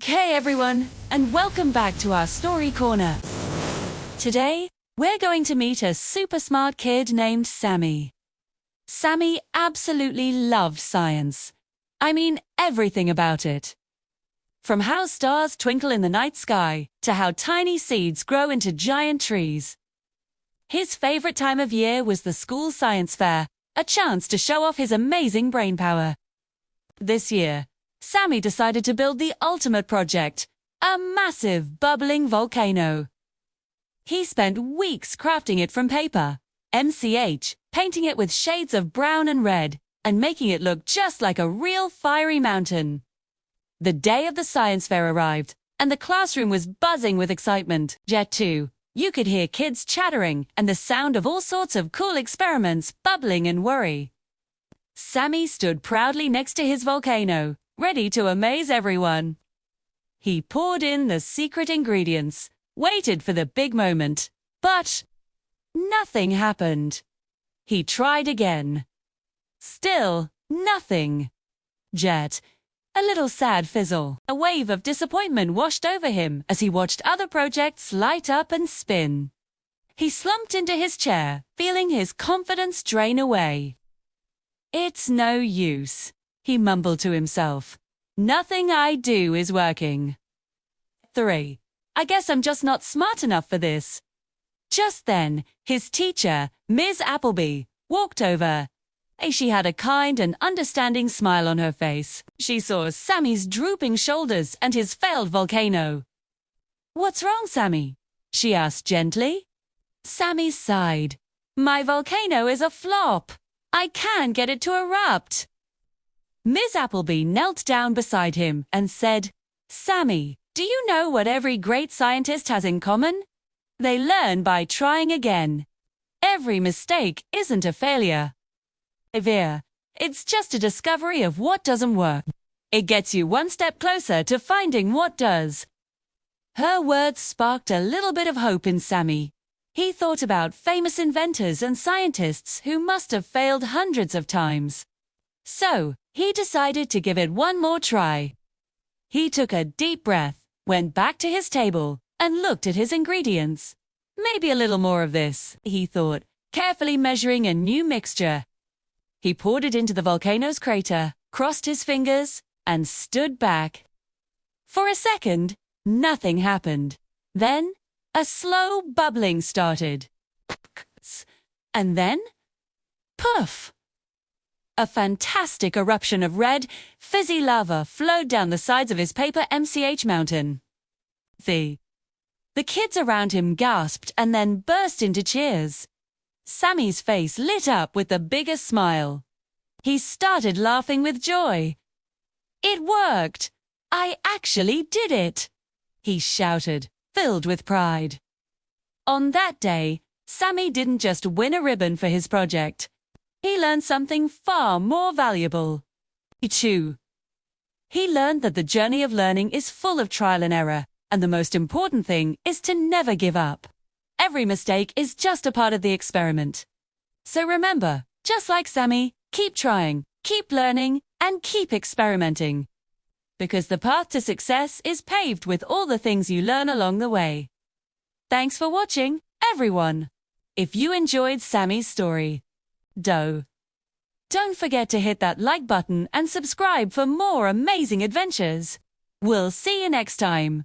Hey everyone, and welcome back to our story corner. Today, we're going to meet a super smart kid named Sammy. Sammy absolutely loved science. I mean, everything about it. From how stars twinkle in the night sky to how tiny seeds grow into giant trees. His favorite time of year was the school science fair, a chance to show off his amazing brain power. This year, Sammy decided to build the ultimate project, a massive bubbling volcano. He spent weeks crafting it from paper, painting it with shades of brown and red, and making it look just like a real fiery mountain. The day of the science fair arrived, and the classroom was buzzing with excitement. Jet 2, you could hear kids chattering and the sound of all sorts of cool experiments bubbling in worry. Sammy stood proudly next to his volcano, ready to amaze everyone. He poured in the secret ingredients, waited for the big moment, but nothing happened. He tried again. Still nothing. Jet, a little sad fizzle. A wave of disappointment washed over him as he watched other projects light up and spin. He slumped into his chair, feeling his confidence drain away. It's no use, he mumbled to himself. Nothing I do is working. 3. I guess I'm just not smart enough for this. Just then, his teacher, Ms. Appleby, walked over. She had a kind and understanding smile on her face. She saw Sammy's drooping shoulders and his failed volcano. "What's wrong, Sammy?" she asked gently. Sammy sighed. "My volcano is a flop. I can't get it to erupt." Ms. Appleby knelt down beside him and said, "Sammy, do you know what every great scientist has in common? They learn by trying again. Every mistake isn't a failure. It's just a discovery of what doesn't work. It gets you one step closer to finding what does." Her words sparked a little bit of hope in Sammy. He thought about famous inventors and scientists who must have failed hundreds of times. So, he decided to give it one more try. He took a deep breath, went back to his table, and looked at his ingredients. Maybe a little more of this, he thought, carefully measuring a new mixture. He poured it into the volcano's crater, crossed his fingers, and stood back. For a second, nothing happened. Then, a slow bubbling started. And then, poof! A fantastic eruption of red, fizzy lava flowed down the sides of his paper mountain. The kids around him gasped and then burst into cheers. Sammy's face lit up with the biggest smile. He started laughing with joy. "It worked! I actually did it!" he shouted, filled with pride. On that day, Sammy didn't just win a ribbon for his project. He learned something far more valuable. He learned that the journey of learning is full of trial and error, and the most important thing is to never give up. Every mistake is just a part of the experiment. So remember, just like Sammy, keep trying, keep learning, and keep experimenting. Because the path to success is paved with all the things you learn along the way. Thanks for watching, everyone. If you enjoyed Sammy's story, don't forget to hit that like button and subscribe for more amazing adventures. We'll see you next time.